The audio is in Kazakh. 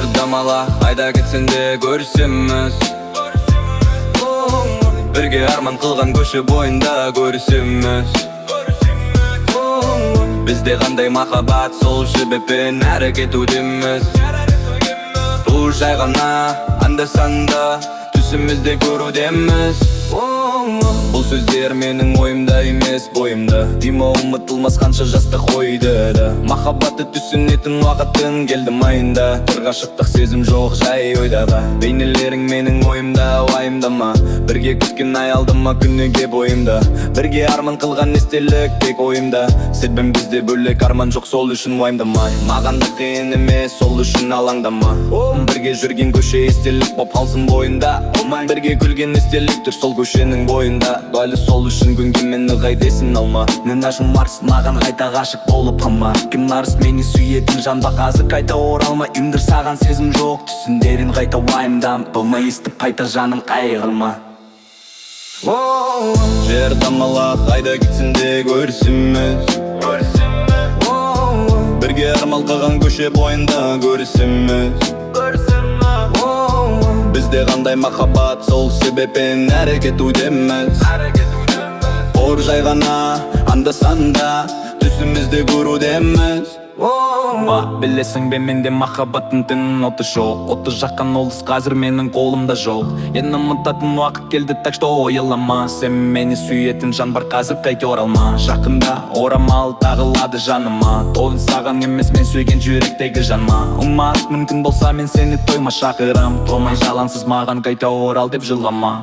Жер дамала, айда кетсен де көрісеміз. Бірге арман қылған көше бойында көрісеміз. Бізде қандай махаббат, сол себеппен әрі кетудеміз. Бұл жай ғана анда-санда түсімізде көрудеміз. Бұл сөздер менің ойымда емес бойымда. Дима ұмытылмас қанша жастық ойды да. Махаббатты түсінетін уақытын келді майында. Бір ғашықтық сезім жоқ жай ойдаға. Бейнелерің менің ойымда уайымдама. Бірге күткен аялдама күніге бойымда. Бірге арман қылған естелік тек ойымда. Себебім бізде бөлек арман жоқ, сол үшін уайымдамай. Маған да қиын емес, сол үшін алаңдама. Бірге жүрген көше естелік боп қалсын бойында. Бірге күлген естеліктер сол көшенің бойында. Дәлі сол үшін күнге мені қайдесін алма. Мен ашым марс маған қайта ғашық болып қалма. Кім нарыс мені сүйетін жанба қазір қайта оралма. Үмдір саған сезім жоқ, түсіндерін қайта уайымдам. Болмай естіп қайта жаным қайғырма. Жер дамала, қайда кетсін де көрісеміз. Бірге арман қылған көше бойында көрісеміз. Бізде қандай махаббат, сол себеппен әрі кетудеміз. Ор жай ғана анда-санда түсімізде көрудеміз. Білесің бе менде махаббаттың тінін оты жоқ. Оты жаққан олдыз қазір менің қолымда жоқ. Енді ұмытатын уақыт келді, так что ойлама. Сен мені сүйетін жан бар қазір қайта оралма. Жақында орамал тағылады жаныма. Тойын саған емес мен сүйген жүректегі жанма. Ұмас мүмкін болса мен сені тойма шақырам. Томай жалансыз маған қайта орал деп жылама.